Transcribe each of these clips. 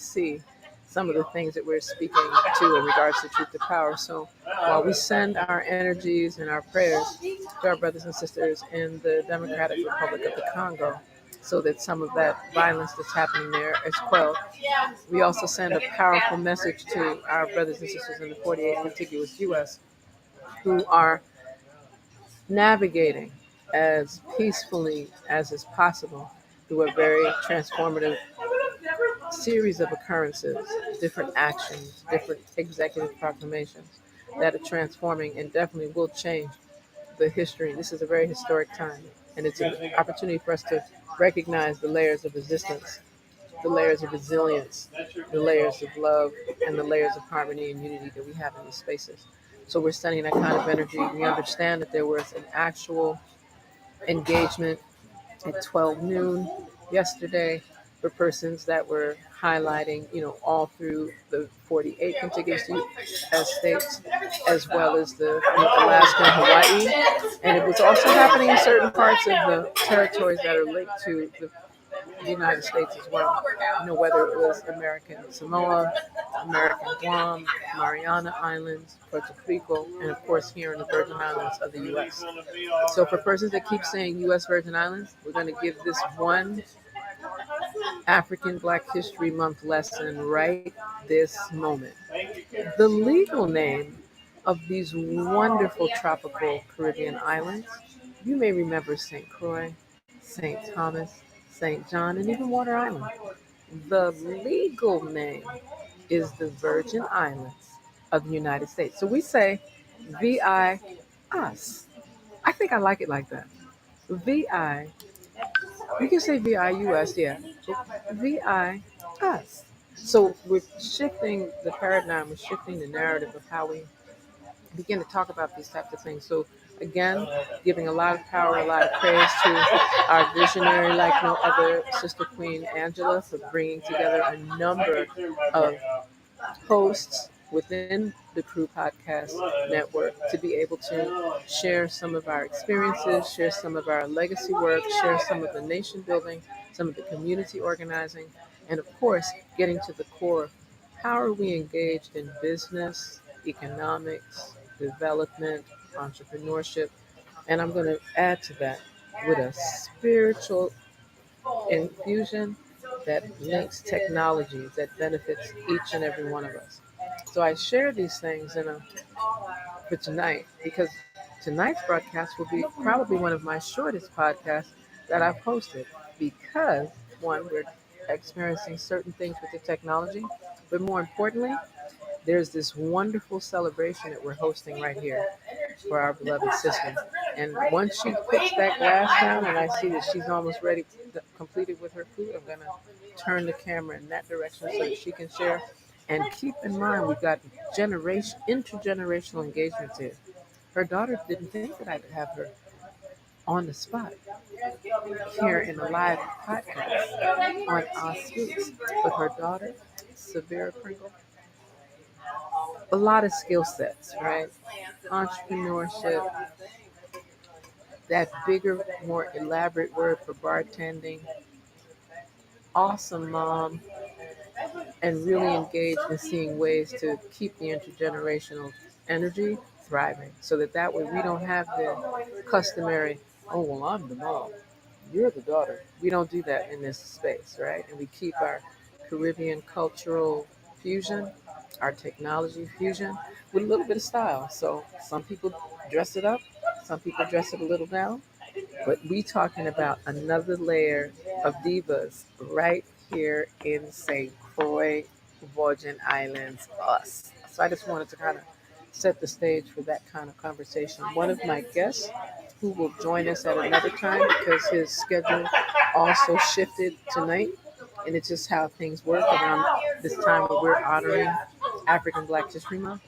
see some of the things that we're speaking to in regards to truth to power. So while we send our energies and our prayers to our brothers and sisters in the Democratic Republic of the Congo, so that some of that violence that's happening there is quelled, we also send a powerful message to our brothers and sisters in the 48 contiguous U.S. who are navigating as peacefully as is possible through a very transformative series of occurrences, different actions, different executive proclamations that are transforming and definitely will change the history. This is a very historic time, and it's an opportunity for us to recognize the layers of resistance, the layers of resilience, the layers of love, and the layers of harmony and unity that we have in these spaces. So we're studying that kind of energy. We understand that there was an actual engagement at 12 noon yesterday for persons that were highlighting, all through the 48 contiguous US states, as well as the Alaska and Hawaii. And it was also happening in certain parts of the territories that are linked to the United States as well. Whether it was American Samoa, American Guam, Mariana Islands, Puerto Rico, and of course here in the Virgin Islands of the U.S. So for persons that keep saying U.S. Virgin Islands, we're going to give this one African Black History Month lesson right this moment. The legal name of these wonderful tropical Caribbean islands, you may remember St. Croix, St. Thomas, St. John, and even Water Island. The legal name is the Virgin Islands of the United States. So we say VI us. I think I like it like that. VI, you can say VIUS, yeah. VI us. So we're shifting the paradigm, we're shifting the narrative of how we begin to talk about these types of things. So again, giving a lot of power, a lot of praise to our visionary, like no other, Sister Queen Angela, for bringing together a number of hosts within the Crew Podcast Network to be able to share some of our experiences, share some of our legacy work, share some of the nation building, some of the community organizing, and of course, getting to the core of how are we engaged in business, economics, development, entrepreneurship. And I'm going to add to that with a spiritual infusion that links technology that benefits each and every one of us. So I share these things for tonight because tonight's broadcast will be probably one of my shortest podcasts that I've posted because, one, we're experiencing certain things with the technology, but more importantly, there's this wonderful celebration that we're hosting right here for our beloved sister. And once she puts that glass down and I see that she's almost ready, completed with her food, I'm going to turn the camera in that direction so that she can share. And keep in mind, we've got intergenerational engagements here. Her daughter didn't think that I could have her on the spot here in a live podcast on our Speaks. But her daughter, Severa Pringle, a lot of skill sets, right? Entrepreneurship, that bigger, more elaborate word for bartending, awesome mom, and really engaged in seeing ways to keep the intergenerational energy thriving so that way we don't have the customary, oh, well, I'm the mom, you're the daughter. We don't do that in this space, right? And we keep our Caribbean cultural fusion, our technology fusion with a little bit of style. So some people dress it up, some people dress it a little down, but we talking about another layer of divas right here in St. Croix, Virgin Islands, us. So I just wanted to kind of set the stage for that kind of conversation. One of my guests who will join us at another time because his schedule also shifted tonight. And it's just how things work around this time when we're honoring African Black History Month.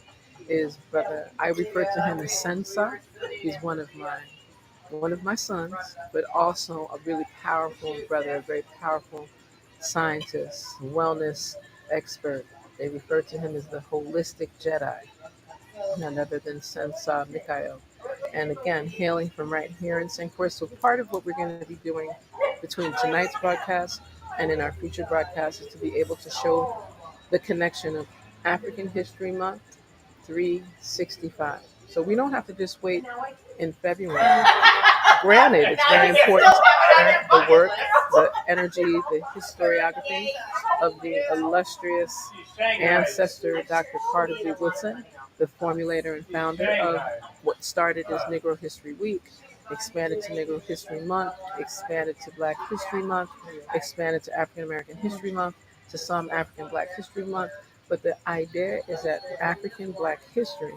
Is brother, I refer to him as Sensa. He's one of my sons, but also a really powerful brother, a very powerful scientist, wellness expert. They refer to him as the holistic Jedi, none other than Sensa Mikhail. And again, hailing from right here in St. Croix. So part of what we're going to be doing between tonight's broadcast and in our future broadcasts is to be able to show the connection of African History Month 365. So we don't have to just wait in February. Granted, it's very important to honor the work, the energy, the historiography of the illustrious ancestor, Dr. Carter G. Woodson, the formulator and founder of what started as Negro History Week, expanded to Negro History Month, expanded to Black History Month, expanded to African American History Month, to some African Black History Month. But the idea is that African Black history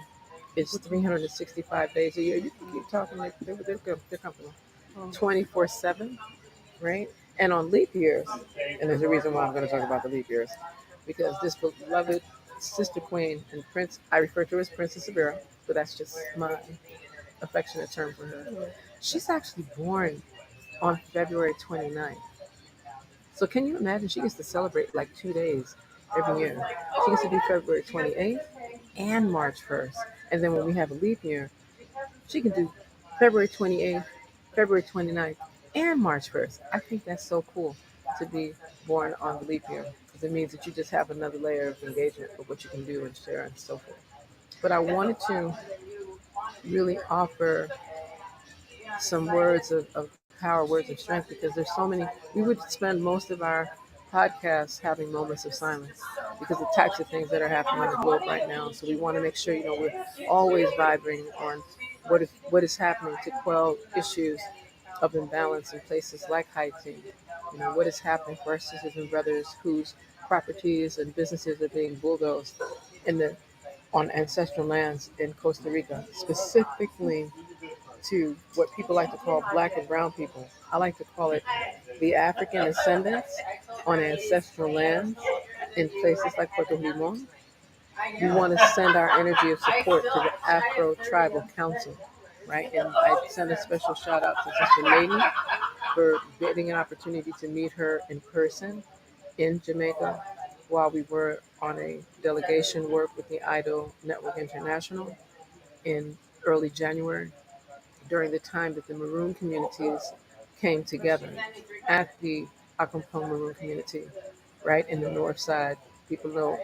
is 365 days a year. You can keep talking, they're comfortable. 24/7, right? And on leap years, and there's a reason why I'm going to talk about the leap years, because this beloved sister queen and prince, I refer to her as Princess Sabira, but that's just my affectionate term for her. She's actually born on February 29th. So can you imagine? She gets to celebrate like 2 days every year. She gets to do February 28th and March 1st. And then when we have a leap year, she can do February 28th, February 29th, and March 1st. I think that's so cool to be born on the leap year because it means that you just have another layer of engagement with what you can do and share and so forth. But I wanted to really offer some words of power, words of strength, because there's so many. We would spend most of our podcasts having moments of silence because the types of things that are happening on the globe right now. So we want to make sure, we're always vibrating on what is happening to quell issues of imbalance in places like Haiti. What is happening for our sisters and brothers whose properties and businesses are being bulldozed in the on ancestral lands in Costa Rica, specifically to what people like to call black and brown people. I like to call it the African ascendants on ancestral lands in places like Puerto Limon. We want to send our energy of support to the Afro Tribal Council, right? And I send a special shout out to Sister Lady for getting an opportunity to meet her in person in Jamaica while we were on a delegation work with the IDO Network International in early January during the time that the Maroon communities came together at the Accompong Maroon community, right in the north side. People know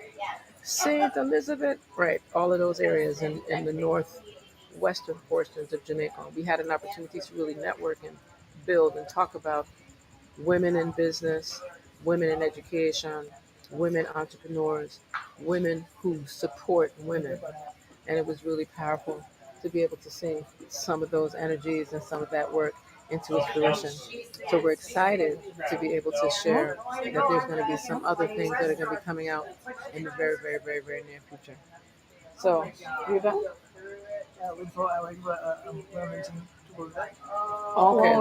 St. Elizabeth, right? All of those areas in the northwestern portions of Jamaica. We had an opportunity to really network and build and talk about women in business, women in education, women entrepreneurs, women who support women. And it was really powerful to be able to see some of those energies and some of that work into its fruition. So we're excited to be able to share that there's going to be some other things that are going to be coming out in the very, very, very, very near future. So, you back? Okay,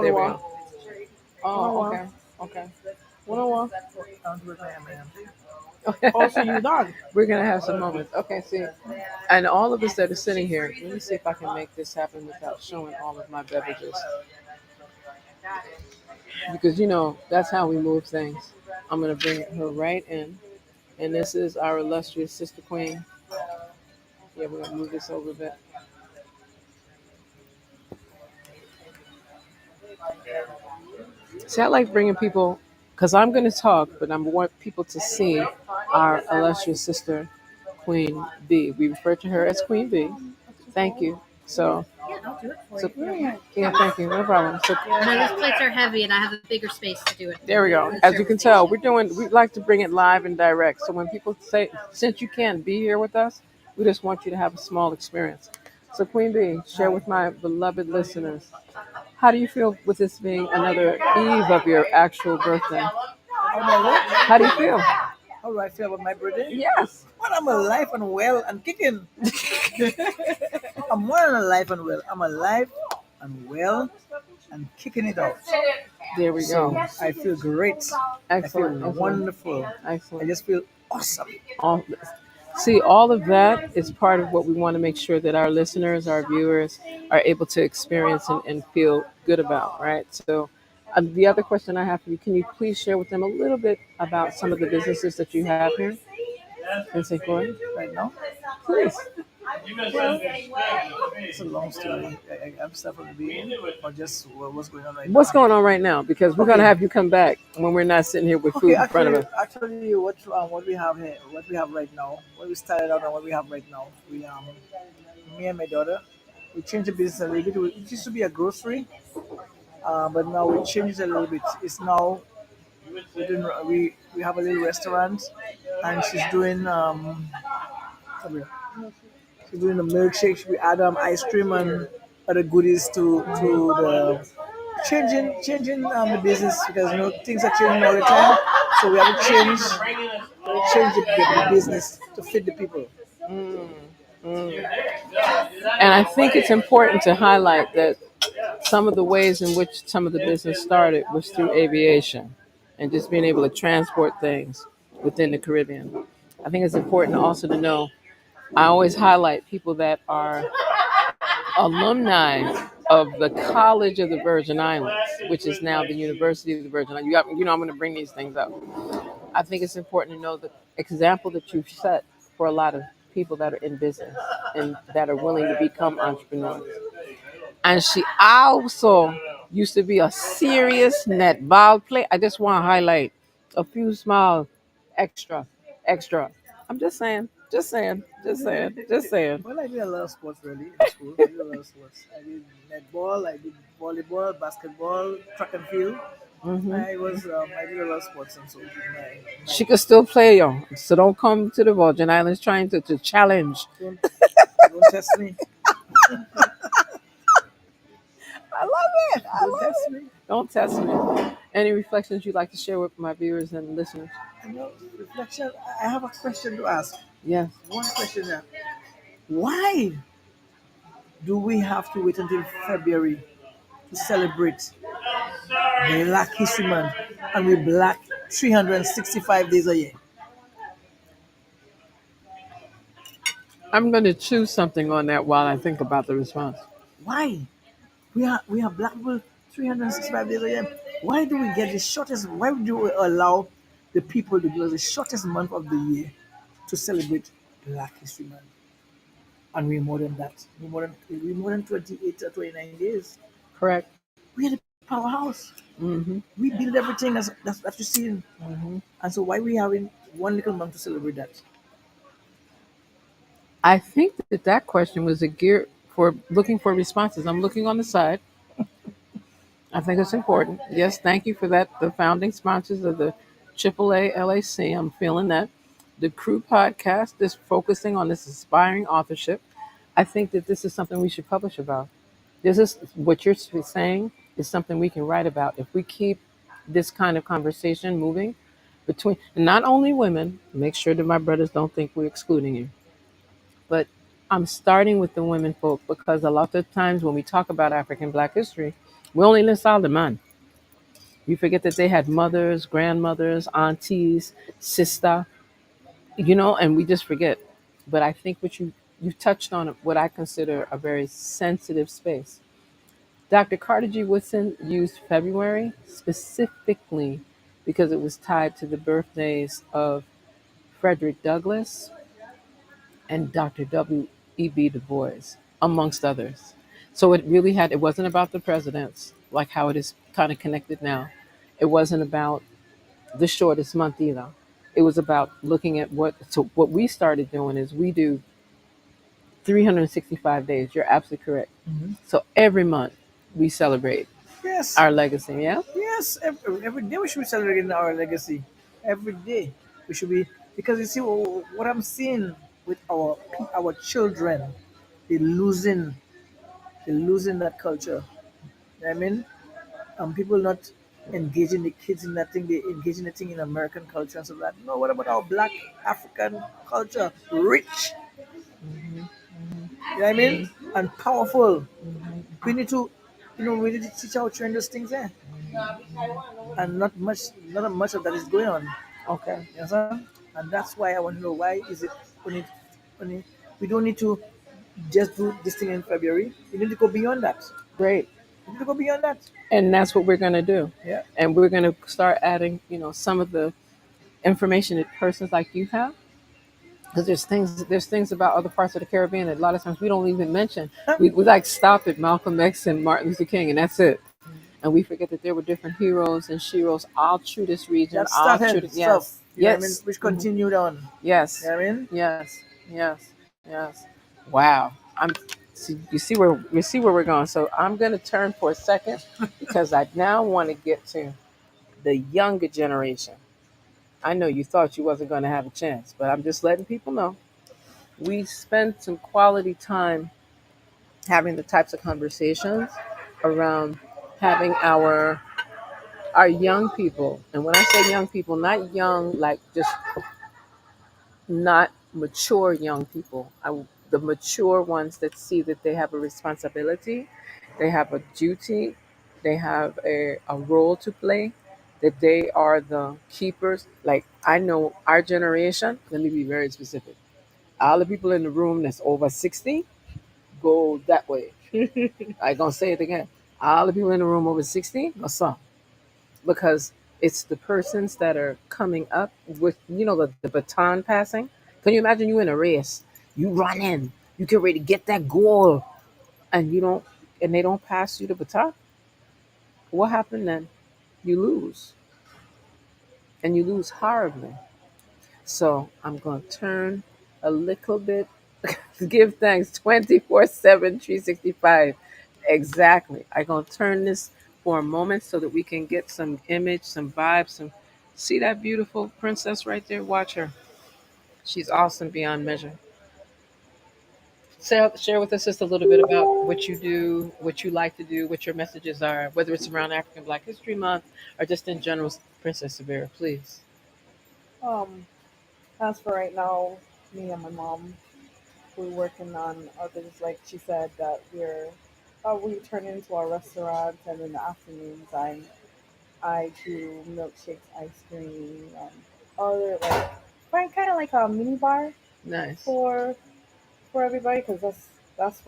there we go. Oh, okay, okay. One Also, you dog. We're gonna have some moments. Okay, see, and all of us that are sitting here. Let me see if I can make this happen without showing all of my beverages, because that's how we move things. I'm gonna bring her right in, and this is our illustrious sister queen. Yeah, we're gonna move this over a bit. See, I like bringing people because I'm gonna talk, but I want people to see our illustrious sister, Queen B. We refer to her as Queen B. Thank you. So, so yeah, thank you. No problem. So No, these plates are heavy, and I have a bigger space to do it. there we go. As you can tell, we like to bring it live and direct. So when people say, since you can't be here with us, we just want you to have a small experience. So Queen B, share with my beloved listeners, how do you feel with this being another eve of your actual birthday? How do you feel? How do I feel about my birthday? Yes. Well, I'm alive and well and kicking. I'm more than alive and well. I'm alive and well and kicking it out. There we So go. I feel great. I feel Excellent. wonderful. I Excellent. just feel awesome. All, see, all of that is part of what we want to make sure that our listeners, our viewers, are able to experience and feel good about, right? So, the other question I have for you, can you please share with them a little bit about some of the businesses that you have here in St. Croix? Right now, Please. Well, it's a long story. I'm start from the beginning, or just what's going on right What's now. going on right now? Because we're gonna Okay. have you come back when we're not sitting here with Okay. food in front of us. Actually, what we have here, what we have right now, what we started out and what we have right now, we me and my daughter, we changed the business a little bit. It used to be a grocery, but now we changed it a little bit. It's now we have a little restaurant, and she's doing the milkshakes. We add ice cream and other goodies to the changing the business because things are changing all the time. So we have to change the business to fit the people. Mm, mm. And I think it's important to highlight that some of the ways in which some of the business started was through aviation and just being able to transport things within the Caribbean. I think it's important also to know I always highlight people that are alumni of the College of the Virgin Islands, which is now the University of the Virgin Islands. I'm going to bring these things up. I think it's important to know the example that you've set for a lot of people that are in business and that are willing to become entrepreneurs. And she also used to be a serious netball player. I just want to highlight a few small extra. I'm just saying, just saying. Well, I did a lot of sports really in school. I did a lot of sports. I did netball, I did volleyball, basketball, track and field. Hmm. I did a lot of sports and so my She could still play, yo. So don't come to the Virgin Islands trying to challenge. don't don't test me. I love it. I Don't love test it. me. Don't test me. Any reflections you'd like to share with my viewers and listeners? You know, reflection. I have a question to ask. Yes. One question there. Why do we have to wait until February to celebrate Black History Month and we black 365 days a year? I'm going to choose something on that while I think about the response. Why? We have black people 365 days a year. Why do we get the shortest? Why do we allow the people to give us the shortest month of the year to celebrate Black History Month? And we're more than that. We're more than 28 or 29 days. Correct. We're the powerhouse. Hmm. We build everything that's you see. Hmm. And so why we having one little month to celebrate that? I think that question was a gear for looking for responses. I'm looking on the side. I think it's important. Yes, thank you for that. The founding sponsors of the AAA LAC. I'm feeling that. The Crew podcast is focusing on this inspiring authorship. I think that this is something we should publish about. This is what you're saying is something we can write about. If we keep this kind of conversation moving between not only women, make sure that my brothers don't think we're excluding you, but I'm starting with the women folk because a lot of times when we talk about African Black history, we only list all the men. You forget that they had mothers, grandmothers, aunties, sister, and we just forget. But I think what you touched on what I consider a very sensitive space. Dr. Carter G. Woodson used February specifically because it was tied to the birthdays of Frederick Douglass and Dr. W.E.B. Du Bois, amongst others. So it wasn't about the presidents, like how it is kind of connected now. It wasn't about the shortest month either. It was about looking at what we started doing is we do 365 days. You're absolutely correct. Mhm. So every month we celebrate Yes, our legacy. Yeah. yes. Every day we should be celebrating our legacy. Every day we should be because you see what I'm seeing with our children, they're losing they're losing that culture. You know what I mean, people not engaging the kids in that thing. They engage in the thing in American culture and so that. No, what about our Black African culture? Rich, Hmm. you know what I mean, Hmm. and powerful. Hmm. We need to, we need to teach our children those things there, and not much of that is going on. Okay. You understand? And that's why I want to know why is it only, only we don't need to just do this thing in February. We need to go beyond that. Great. We need to go beyond that. And that's what we're going to do. Yeah. And we're going to start adding, some of the information that persons like you have because there's things about other parts of the Caribbean that a lot of times we don't even mention. We like stop at Malcolm X and Martin Luther King, and that's it. And we forget that there were different heroes and sheroes all through this region, That all through started stuff. yes, You know what I mean? yes, Which mhm, continued on. You yes, know what I mean? yes, yes, yes. Wow. You see where we're going. So I'm going to turn for a second because I now want to get to the younger generation. I know you thought you wasn't going to have a chance, but I'm just letting people know we spent some quality time having the types of conversations around having our young people. And when I say young people, not young like just not mature young people. The mature ones that see that they have a responsibility, they have a duty, they have a role to play, that they are the keepers. Like I know our generation, let me be very specific. All the people in the room that's over 60 go that way. I gonna say it again. All the people in the room over 60 go some because it's the persons that are coming up with the baton passing. Can you imagine you in a race, you run in, you get ready to get that goal, and you don't, and they don't pass you the baton? What happened then? You lose, and you lose horribly. So I'm going to turn a little bit, give thanks 24/7, 365. Exactly. I'm going to turn this for a moment so that we can get some image, some vibes, some. See that beautiful princess right there? Watch her. She's awesome beyond measure. Share with us just a little bit about what you do, what you like to do, what your messages are, whether it's around African Black History Month or just in general, Princess Severa, please. Um, as for right now, me and my mom, we're working on our business. Like she said, that we turn into our restaurant, and in the afternoons, I do milkshakes, ice cream, and other kind of like a mini bar Nice. for everybody, because that's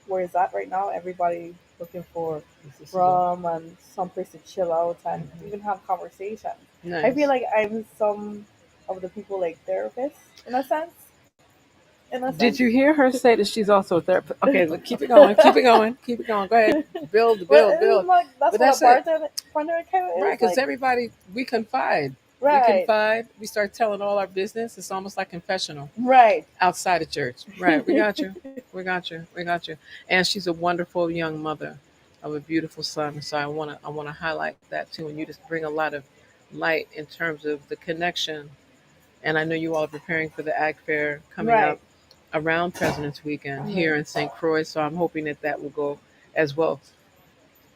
where it's at right now. Everybody looking for This is good. rum and someplace to chill out and Mhm. even have conversation. I feel Nice. like I'm some of the people like therapists in a sense. In a Did sense. you hear her say that she's also a therapist? Okay, look, keep it going, keep it going, keep it going. Go ahead, build, Well, build, build. it's like that's But what a that's it, bartender kind of right? is Because like. everybody, we confide, we Right, confide. We start telling all our business. It's almost like confessional right. outside of church, right? We got you, we got you, we got you. And she's a wonderful young mother of a beautiful son. So I wanna highlight that too. And you just bring a lot of light in terms of the connection. And I know you all are preparing for the Ag Fair coming up Right. around President's Weekend Right. here in St. Croix. So I'm hoping that that will go as well.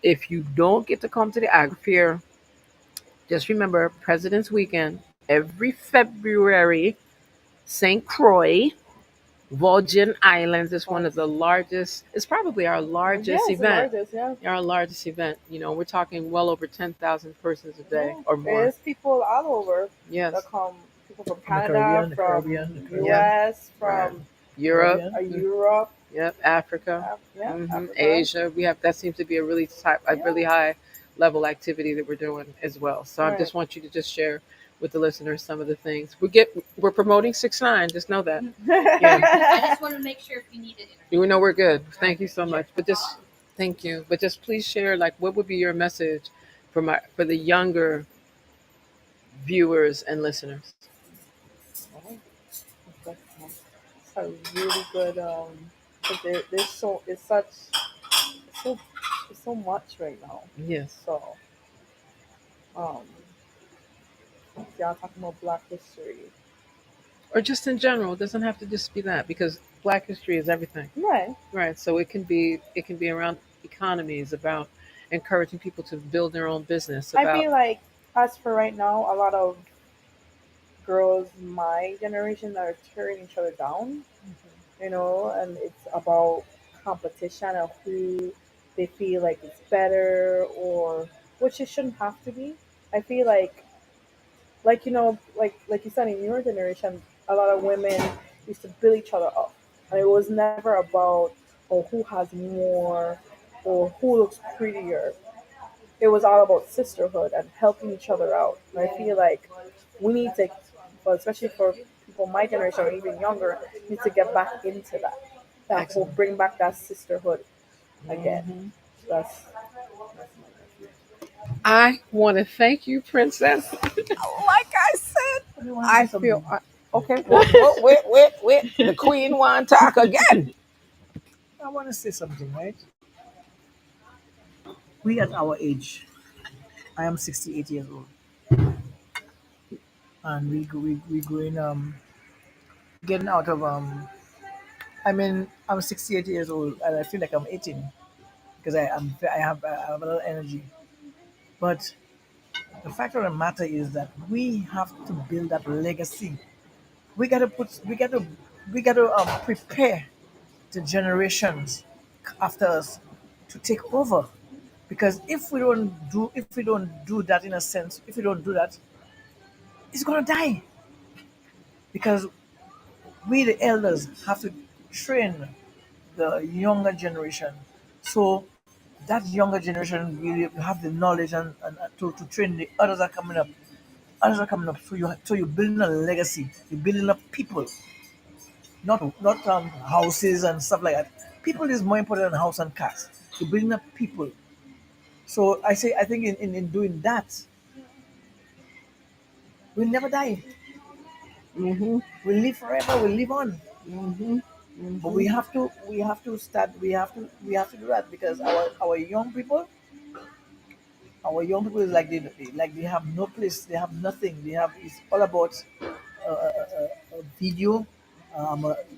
If you don't get to come to the Ag Fair, just remember President's Weekend every February, St. Croix, Virgin Islands is one of the largest. It's probably our Yeah, largest it's the event. largest. Yeah, Our largest event. We're talking well over 10,000 persons a day yeah. or more. There's people all over that Yes. come. People from From the Canada, Caribbean, the from Caribbean, the Yeah. Caribbean, U.S., Right. from Europe. Caribbean. Europe, Yep. Africa. Yeah, Africa. Asia. We have that seems to be a Yeah, really high level activity that we're doing as well. So I right. just want you to just share with the listeners some of the things we're promoting 6 9. Just know that. Yeah. I just wanted to make sure if you needed it. You know we're good. Thank you so much. But just thank you. But just please share like what would be your message for the younger viewers and listeners. Oh, that's a really good. Cause there's so it's so it's so much right now. Yes. So um, y'all talking about Black history, Or just in general. It doesn't have to just be that because Black history is everything. right? Right. So it can be around economies, about encouraging people to build their own business, I about feel like as for right now, a lot of girls my generation are tearing each other down, and it's about competition of who they feel like is better, or which it shouldn't have to be. I feel like like you said, in your generation, a lot of women used to build each other up, and it was never about, oh, who has more or who looks prettier. It was all about sisterhood and helping each other out. And I feel like we need to, but especially for people my generation or even younger need to get back into that whole Excellent. bring back that sisterhood again. Hmm. That's my nephew. I want to thank you, Princess. Like I said, But you want to say I feel something? okay. Wait. The Queen want to talk again. I want to say something, right? We at our age, I am 68 years old, and we going getting out of I mean, I'm 68 years old, and I feel like I'm 18 because I have a little energy. But the fact of the matter is that we have to build that legacy. We gotta prepare the generations after us to take over. Because if we don't do that, in a sense, if we don't do that, it's gonna die. Because we the elders have to train the younger generation. So that younger generation will have the knowledge and to train the others are coming up. Others are coming up. So you're building a legacy. You're building up people, not houses and stuff like that. People is more important than house and cars. You're building up people. So I think in doing that, we'll never die. Hmm. We'll live forever. We'll live on. Hmm. But Hmm. we have to do that because our young people is like they have no place, they have nothing, they have it's all about a video,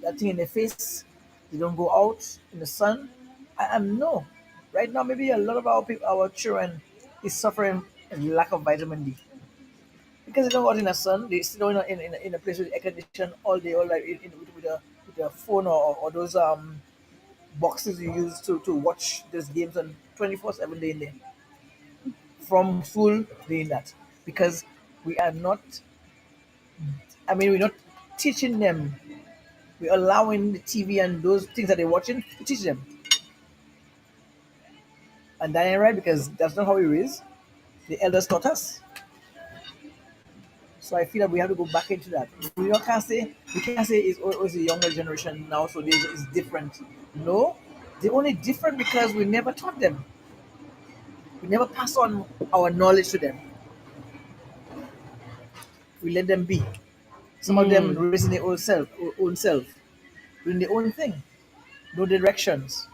that thing in their face. They don't go out in the sun. And no, right now maybe a lot of our people, our children, is suffering a lack of vitamin D because they don't go out in the sun. They sit down in a place with air condition all day, all like with a phone or those boxes you use to watch these games on 24/7 day in there from school doing that because we are not. I mean, we're not teaching them. We're allowing the TV and those things that they're watching to teach them, and that ain't right because that's not how we raise. The elders taught us, so I feel that we have to go back into that. We can't say it's always the younger generation now, so it's different. No, they're only different because we never taught them. We never pass on our knowledge to them. We let them be. Some of them Mm. raising their own self, doing their own thing, no directions.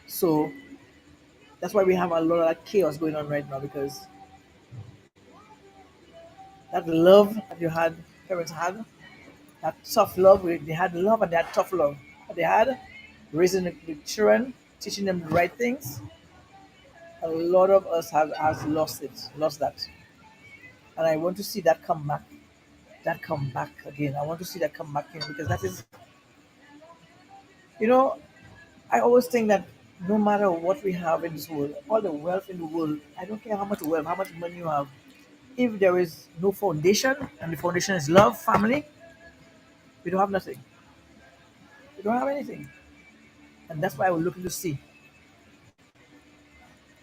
So that's why we have a lot of that chaos going on right now because that love that you had, parents had, that tough love, they had love and they had tough love. That they had raising the children, teaching them the right things. A lot of us have has lost it, lost that, and I want to see that come back. That come back again. I want to see that come back in because that is, you know, I always think that no matter what we have in this world, all the wealth in the world, I don't care how much wealth, how much money you have, if there is no foundation and the foundation is love, family, we don't have nothing. We don't have anything. And that's why we're looking to see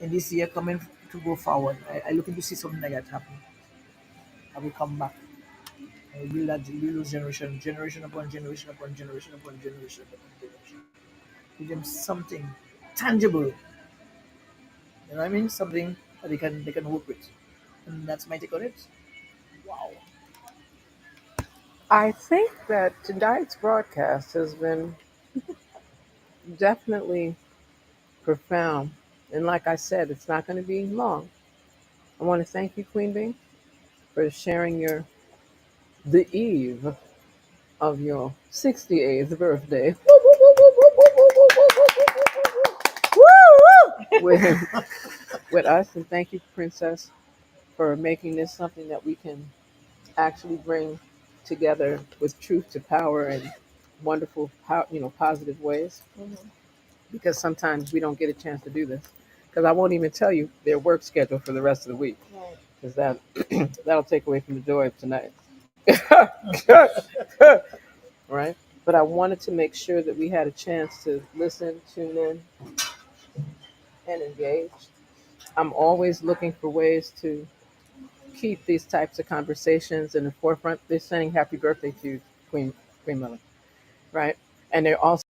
in this year coming to go forward. I looking to see something like that happen. I will come back. I will build that build those generation upon generation upon generation upon generation upon generation. Give them something tangible. You know what I mean? Something that they can work with. And that's my take on it. Wow. I think that tonight's broadcast has been definitely profound. And like I said, it's not going to be long. I want to thank you, Queen Bee, for sharing the eve of your 68th birthday with, with us. And thank you, Princess, for making this something that we can actually bring together with truth to power and wonderful, positive ways. Mhm. Because sometimes we don't get a chance to do this. Because I won't even tell you their work schedule for the rest of the week, Right. because that'll take away from the joy of tonight. Right? But I wanted to make sure that we had a chance to listen, tune in, and engage. I'm always looking for ways to keep these types of conversations in the forefront. They're saying happy birthday to Queen Mother, right? And they're also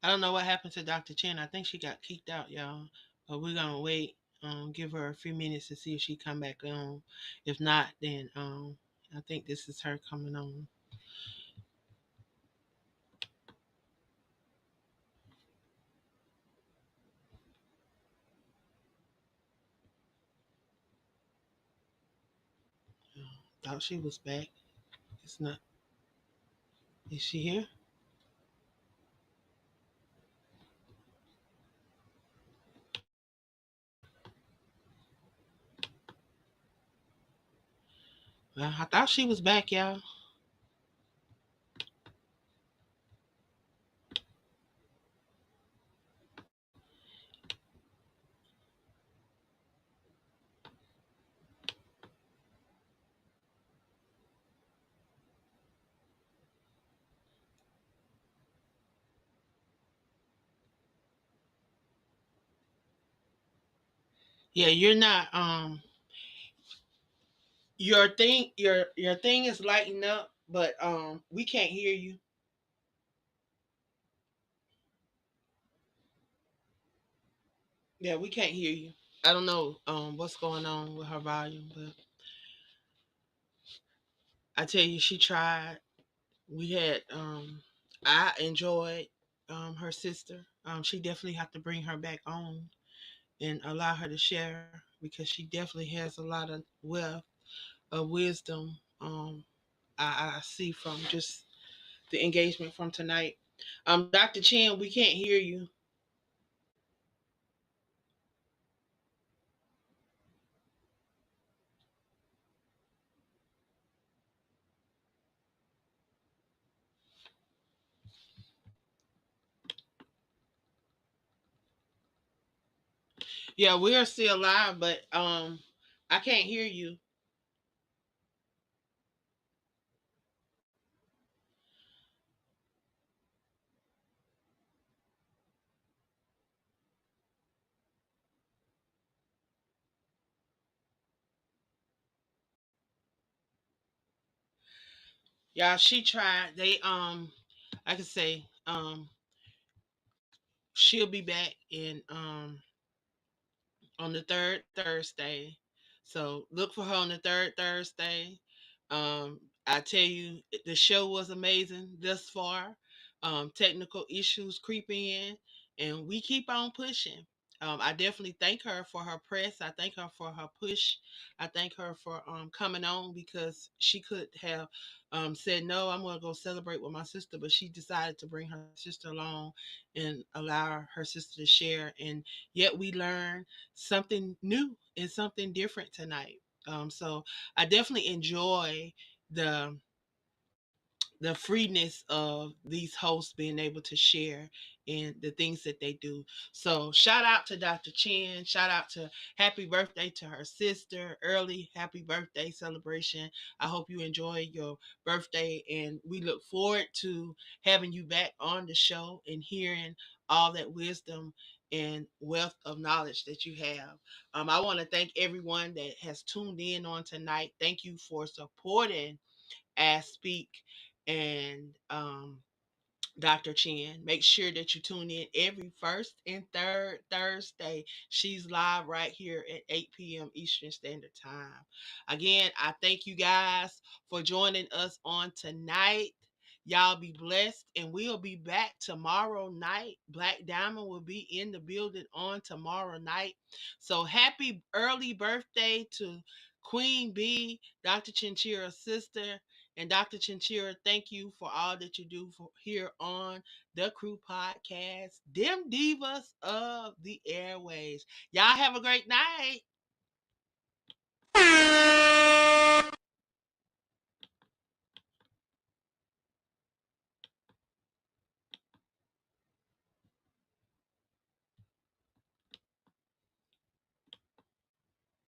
I don't know what happened to Dr. Chen. I think she got kicked out, y'all. But we're gonna wait. Give her a few minutes to see if she come back on. If not, then I think this is her coming on. Thought she was back. It's not. Is she here? Well, I thought she was back, y'all. Yeah, you're not. Your thing is lighting up, but we can't hear you. Yeah, we can't hear you. I don't know what's going on with her volume, but I tell you, she tried. We had I enjoyed her sister. She definitely have to bring her back on and allow her to share because she definitely has a lot of wealth of wisdom. I see from just the engagement from tonight. Dr. Chen, we can't hear you. Yeah, we are still live, but I can't hear you. Yeah, she tried. They I could say she'll be back in on the third Thursday. So look for her on the third Thursday. I tell you, the show was amazing thus far. Technical issues creeping in, and we keep on pushing. I definitely thank her for her press. I thank her for her push. I thank her for coming on because she could have said no. I'm going to go celebrate with my sister, but she decided to bring her sister along and allow her sister to share. And yet we learn something new and something different tonight. So I definitely enjoy the the freeness of these hosts being able to share and the things that they do. So shout out to Dr. Chen. Shout out to happy birthday to her sister. Early happy birthday celebration. I hope you enjoy your birthday and we look forward to having you back on the show and hearing all that wisdom and wealth of knowledge that you have. I want to thank everyone that has tuned in on tonight. Thank you for supporting Ask Speak and Dr. Chen. Make sure that you tune in every first and third Thursday. She's live right here at 8 p.m. Eastern Standard Time. Again, I thank you guys for joining us on tonight. Y'all be blessed, and we'll be back tomorrow night. Black Diamond will be in the building on tomorrow night. So happy early birthday to Queen B, Dr. Chinchira's sister. And Dr. Chinchira, thank you for all that you do for here on the Crew Podcast, them divas of the airways. Y'all have a great night.